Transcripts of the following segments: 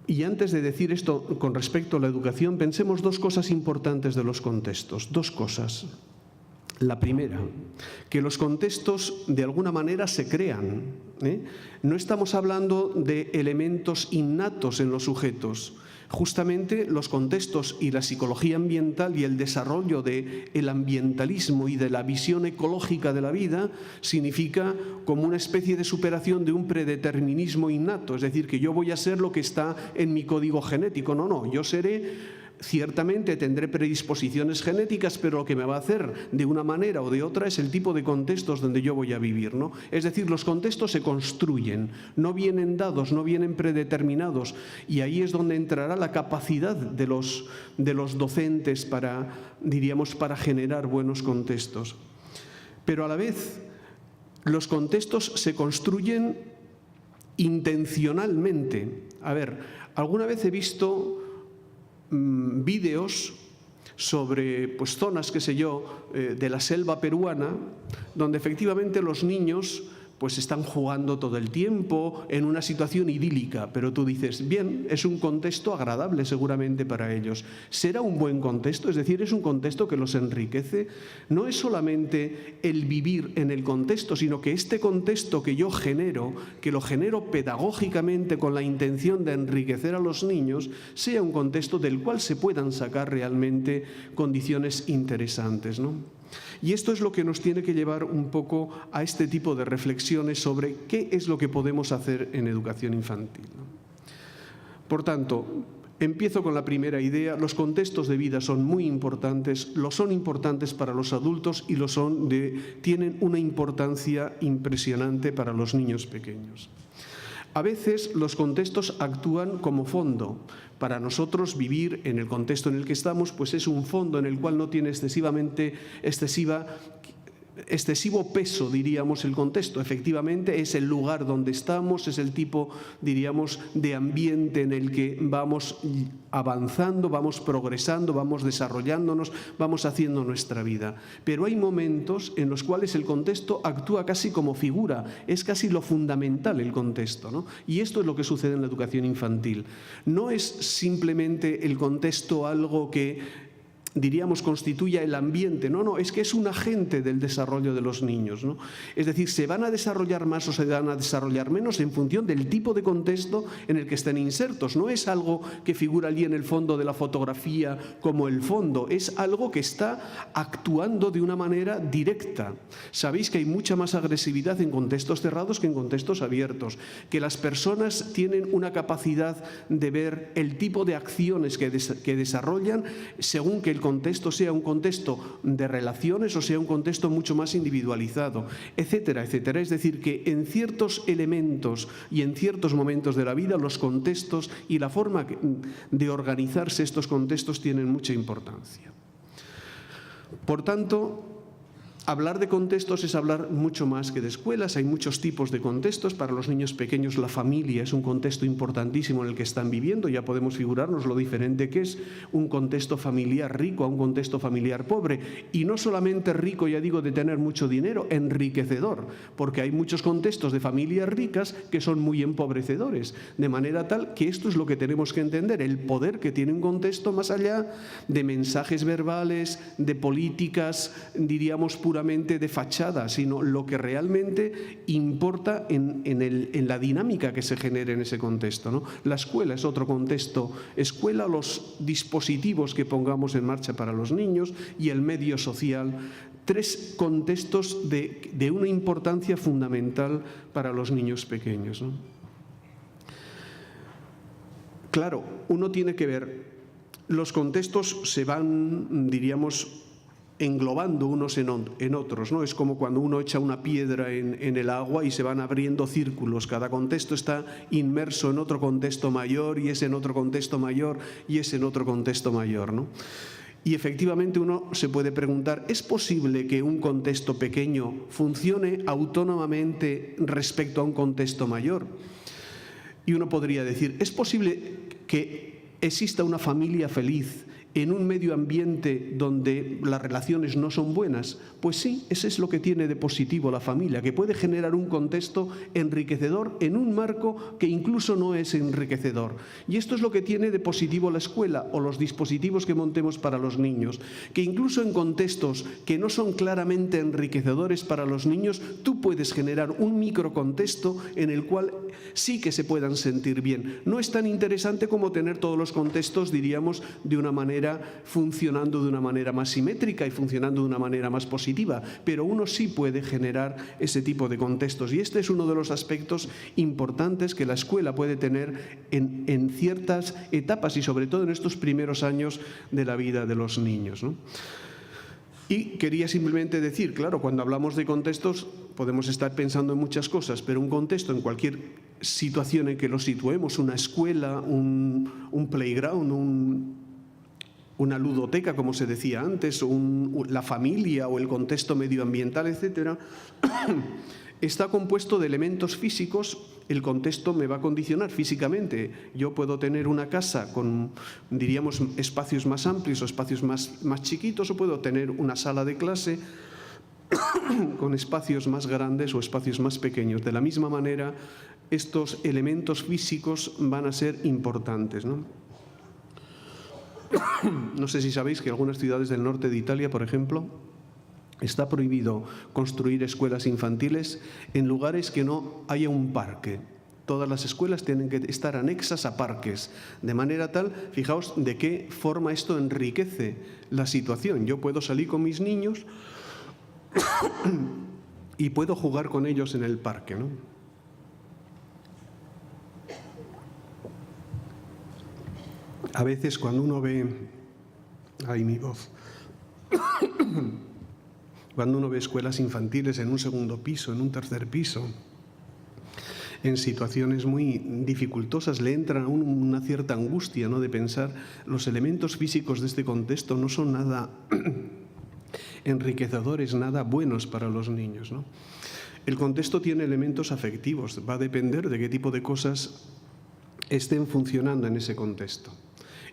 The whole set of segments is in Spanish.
Y antes de decir esto con respecto a la educación, pensemos dos cosas importantes de los contextos. Dos cosas. La primera, que los contextos de alguna manera se crean. No estamos hablando de elementos innatos en los sujetos. Justamente los contextos y la psicología ambiental y el desarrollo del ambientalismo y de la visión ecológica de la vida significa como una especie de superación de un predeterminismo innato, es decir, que yo voy a ser lo que está en mi código genético. No, yo seré... Ciertamente tendré predisposiciones genéticas, pero lo que me va a hacer de una manera o de otra es el tipo de contextos donde yo voy a vivir, ¿no? Es decir, los contextos se construyen, no vienen dados, no vienen predeterminados, y ahí es donde entrará la capacidad de los docentes para, diríamos, para generar buenos contextos. Pero a la vez, los contextos se construyen intencionalmente. A ver, alguna vez he visto vídeos sobre zonas, qué sé yo, de la selva peruana, donde efectivamente los niños están jugando todo el tiempo en una situación idílica, pero tú dices, bien, es un contexto agradable seguramente para ellos. ¿Será un buen contexto? Es decir, ¿es un contexto que los enriquece? No es solamente el vivir en el contexto, sino que este contexto que yo genero, que lo genero pedagógicamente con la intención de enriquecer a los niños, sea un contexto del cual se puedan sacar realmente condiciones interesantes, ¿no? Y esto es lo que nos tiene que llevar un poco a este tipo de reflexiones sobre qué es lo que podemos hacer en educación infantil, ¿no? Por tanto, empiezo con la primera idea. Los contextos de vida son muy importantes, lo son importantes para los adultos y tienen una importancia impresionante para los niños pequeños. A veces los contextos actúan como fondo. Para nosotros vivir en el contexto en el que estamos es un fondo en el cual no tiene excesivo peso, diríamos, el contexto. Efectivamente, es el lugar donde estamos, es el tipo, diríamos, de ambiente en el que vamos avanzando, vamos progresando, vamos desarrollándonos, vamos haciendo nuestra vida. Pero hay momentos en los cuales el contexto actúa casi como figura, es casi lo fundamental el contexto, ¿no? Y esto es lo que sucede en la educación infantil. No es simplemente el contexto algo que diríamos, constituya el ambiente. No, es que es un agente del desarrollo de los niños, ¿no? Es decir, se van a desarrollar más o se van a desarrollar menos en función del tipo de contexto en el que estén insertos. No es algo que figura allí en el fondo de la fotografía como el fondo, es algo que está actuando de una manera directa. Sabéis que hay mucha más agresividad en contextos cerrados que en contextos abiertos, que las personas tienen una capacidad de ver el tipo de acciones que desarrollan según que el contexto sea un contexto de relaciones o sea un contexto mucho más individualizado, etcétera, etcétera. Es decir, que en ciertos elementos y en ciertos momentos de la vida los contextos y la forma de organizarse estos contextos tienen mucha importancia. Por tanto, hablar de contextos es hablar mucho más que de escuelas. Hay muchos tipos de contextos. Para los niños pequeños la familia es un contexto importantísimo en el que están viviendo. Ya podemos figurarnos lo diferente que es un contexto familiar rico a un contexto familiar pobre. Y no solamente rico, ya digo, de tener mucho dinero, enriquecedor, porque hay muchos contextos de familias ricas que son muy empobrecedores. De manera tal que esto es lo que tenemos que entender, el poder que tiene un contexto más allá de mensajes verbales, de políticas, diríamos, puramente de fachada, sino lo que realmente importa en la dinámica que se genere en ese contexto, ¿no? La escuela es otro contexto. Escuela, los dispositivos que pongamos en marcha para los niños y el medio social. Tres contextos de una importancia fundamental para los niños pequeños, ¿no? Claro, uno tiene que ver, los contextos se van, diríamos, englobando unos en otros, ¿no? Es como cuando uno echa una piedra en el agua y se van abriendo círculos. Cada contexto está inmerso en otro contexto mayor y es en otro contexto mayor y es en otro contexto mayor, ¿no? Y efectivamente uno se puede preguntar, ¿es posible que un contexto pequeño funcione autónomamente respecto a un contexto mayor? Y uno podría decir, ¿es posible que exista una familia feliz en un medio ambiente donde las relaciones no son buenas? Pues sí, eso es lo que tiene de positivo la familia, que puede generar un contexto enriquecedor en un marco que incluso no es enriquecedor. Y esto es lo que tiene de positivo la escuela o los dispositivos que montemos para los niños, que incluso en contextos que no son claramente enriquecedores para los niños, tú puedes generar un microcontexto en el cual sí que se puedan sentir bien. No es tan interesante como tener todos los contextos, diríamos, de una manera funcionando de una manera más simétrica y funcionando de una manera más positiva, pero uno sí puede generar ese tipo de contextos, y este es uno de los aspectos importantes que la escuela puede tener en ciertas etapas y sobre todo en estos primeros años de la vida de los niños, ¿no? Y quería simplemente decir, claro, cuando hablamos de contextos podemos estar pensando en muchas cosas, pero un contexto en cualquier situación en que lo situemos, una escuela, un playground, una ludoteca, como se decía antes, la familia o el contexto medioambiental, etcétera, está compuesto de elementos físicos. El contexto me va a condicionar físicamente. Yo puedo tener una casa con, diríamos, espacios más amplios o espacios más chiquitos, o puedo tener una sala de clase con espacios más grandes o espacios más pequeños. De la misma manera, estos elementos físicos van a ser importantes, ¿no? No sé si sabéis que en algunas ciudades del norte de Italia, por ejemplo, está prohibido construir escuelas infantiles en lugares que no haya un parque. Todas las escuelas tienen que estar anexas a parques, de manera tal, fijaos de qué forma esto enriquece la situación. Yo puedo salir con mis niños y puedo jugar con ellos en el parque, ¿no? A veces cuando uno ve... ¡Ay, mi voz! Cuando uno ve escuelas infantiles en un segundo piso, en un tercer piso, en situaciones muy dificultosas, le entra a uno una cierta angustia, ¿no?, de pensar, los elementos físicos de este contexto no son nada enriquecedores, nada buenos para los niños, ¿no? El contexto tiene elementos afectivos, va a depender de qué tipo de cosas estén funcionando en ese contexto.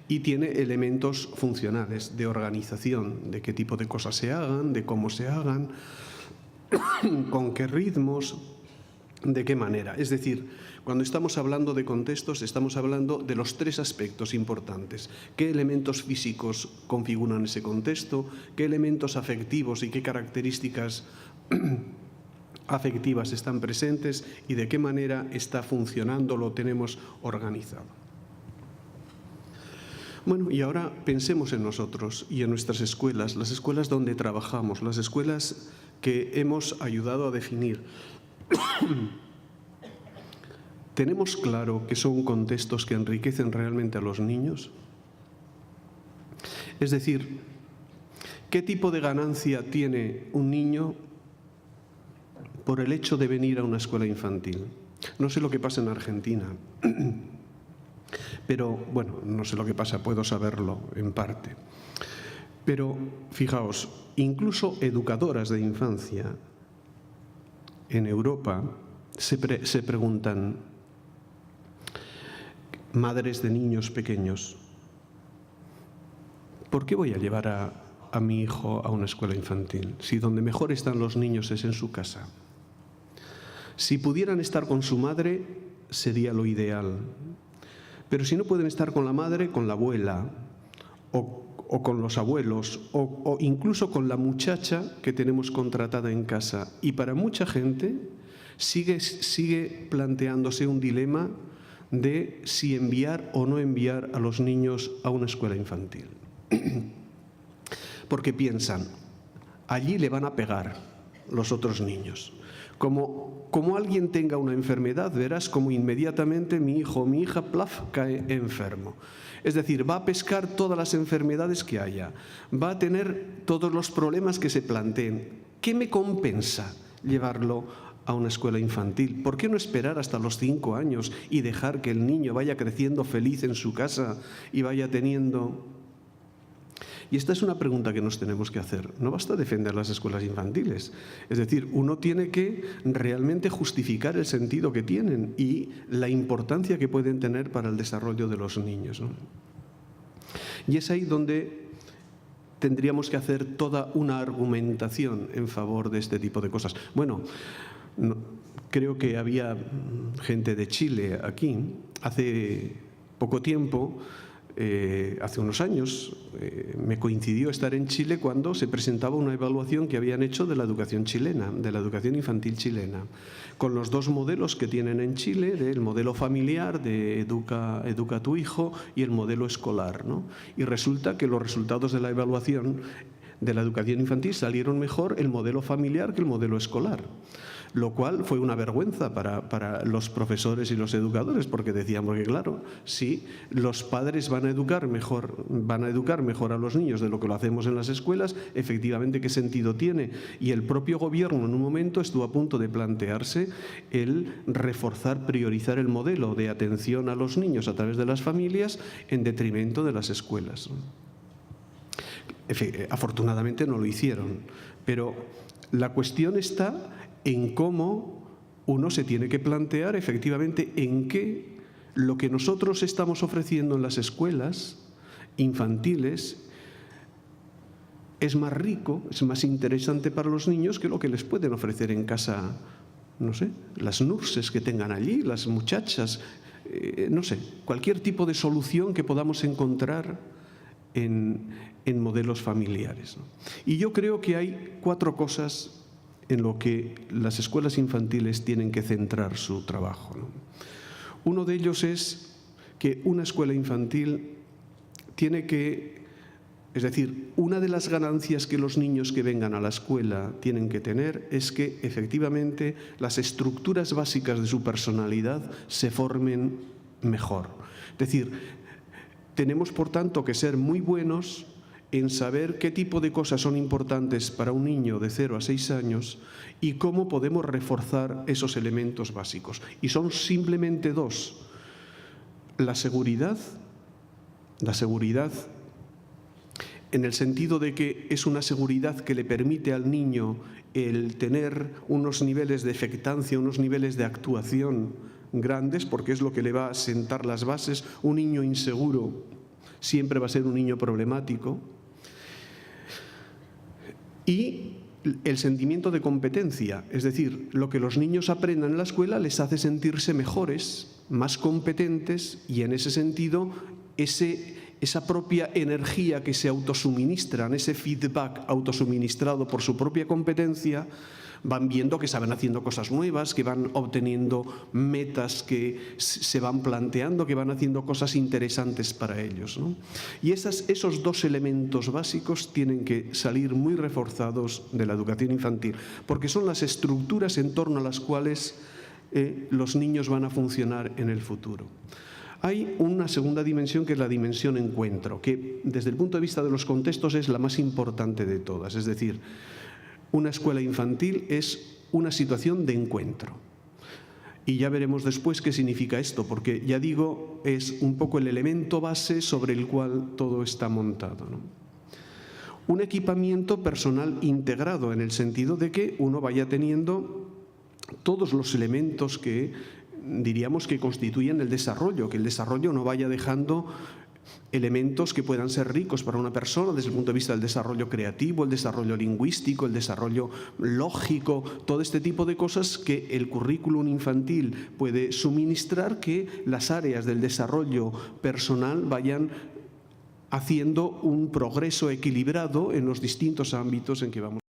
Y tiene elementos funcionales, de organización, de qué tipo de cosas se hagan, de cómo se hagan, con qué ritmos, de qué manera. Es decir, cuando estamos hablando de contextos, estamos hablando de los tres aspectos importantes. ¿Qué elementos físicos configuran ese contexto? ¿Qué elementos afectivos y qué características afectivas están presentes? ¿Y de qué manera está funcionando, lo tenemos organizado? Bueno, y ahora pensemos en nosotros y en nuestras escuelas, las escuelas donde trabajamos, las escuelas que hemos ayudado a definir. ¿Tenemos claro que son contextos que enriquecen realmente a los niños? Es decir, ¿qué tipo de ganancia tiene un niño por el hecho de venir a una escuela infantil? No sé lo que pasa en Argentina. Pero, bueno, no sé lo que pasa, puedo saberlo en parte. Pero, fijaos, incluso educadoras de infancia en Europa se preguntan, madres de niños pequeños, ¿por qué voy a llevar a mi hijo a una escuela infantil si donde mejor están los niños es en su casa? Si pudieran estar con su madre, sería lo ideal. Pero si no pueden estar con la madre, con la abuela, o con los abuelos, o incluso con la muchacha que tenemos contratada en casa. Y para mucha gente sigue planteándose un dilema de si enviar o no enviar a los niños a una escuela infantil. Porque piensan, allí le van a pegar los otros niños. Como alguien tenga una enfermedad, verás como inmediatamente mi hijo o mi hija, plaf, cae enfermo. Es decir, va a pescar todas las enfermedades que haya, va a tener todos los problemas que se planteen. ¿Qué me compensa llevarlo a una escuela infantil? ¿Por qué no esperar hasta los 5 años y dejar que el niño vaya creciendo feliz en su casa y vaya teniendo... Y esta es una pregunta que nos tenemos que hacer. No basta defender las escuelas infantiles. Es decir, uno tiene que realmente justificar el sentido que tienen y la importancia que pueden tener para el desarrollo de los niños, ¿no? Y es ahí donde tendríamos que hacer toda una argumentación en favor de este tipo de cosas. Bueno, creo que había gente de Chile aquí hace poco tiempo. Hace unos años me coincidió estar en Chile cuando se presentaba una evaluación que habían hecho de la educación chilena, de la educación infantil chilena, con los dos modelos que tienen en Chile, del modelo familiar, de educa a tu hijo, y el modelo escolar, ¿no? Y resulta que los resultados de la evaluación de la educación infantil salieron mejor el modelo familiar que el modelo escolar, lo cual fue una vergüenza para los profesores y los educadores, porque decíamos que, claro, si los padres van a educar mejor a los niños de lo que lo hacemos en las escuelas, efectivamente, ¿qué sentido tiene? Y el propio gobierno en un momento estuvo a punto de plantearse el reforzar, priorizar el modelo de atención a los niños a través de las familias en detrimento de las escuelas. Afortunadamente no lo hicieron, pero la cuestión está en cómo uno se tiene que plantear efectivamente en qué lo que nosotros estamos ofreciendo en las escuelas infantiles es más rico, es más interesante para los niños que lo que les pueden ofrecer en casa, no sé, las nurses que tengan allí, las muchachas, no sé, cualquier tipo de solución que podamos encontrar en modelos familiares, ¿no? Y yo creo que hay 4 cosas en lo que las escuelas infantiles tienen que centrar su trabajo, ¿no? Uno de ellos es que una escuela infantil tiene que, es decir, una de las ganancias que los niños que vengan a la escuela tienen que tener es que efectivamente las estructuras básicas de su personalidad se formen mejor. Es decir, tenemos por tanto que ser muy buenos en saber qué tipo de cosas son importantes para un niño de 0 a 6 años y cómo podemos reforzar esos elementos básicos. Y son simplemente 2. La seguridad en el sentido de que es una seguridad que le permite al niño el tener unos niveles de efectancia, unos niveles de actuación grandes, porque es lo que le va a sentar las bases. Un niño inseguro siempre va a ser un niño problemático. Y el sentimiento de competencia, es decir, lo que los niños aprendan en la escuela les hace sentirse mejores, más competentes, y en ese sentido esa propia energía que se autosuministran, ese feedback autosuministrado por su propia competencia, van viendo que se van haciendo cosas nuevas, que van obteniendo metas que se van planteando, que van haciendo cosas interesantes para ellos, ¿no? Y esos 2 elementos básicos tienen que salir muy reforzados de la educación infantil, porque son las estructuras en torno a las cuales los niños van a funcionar en el futuro. Hay una segunda dimensión que es la dimensión encuentro, que desde el punto de vista de los contextos es la más importante de todas. Es decir, una escuela infantil es una situación de encuentro. Y ya veremos después qué significa esto, porque ya digo, es un poco el elemento base sobre el cual todo está montado, ¿no? Un equipamiento personal integrado, en el sentido de que uno vaya teniendo todos los elementos que diríamos que constituyen el desarrollo, que el desarrollo no vaya dejando elementos que puedan ser ricos para una persona desde el punto de vista del desarrollo creativo, el desarrollo lingüístico, el desarrollo lógico, todo este tipo de cosas que el currículum infantil puede suministrar, que las áreas del desarrollo personal vayan haciendo un progreso equilibrado en los distintos ámbitos en que vamos.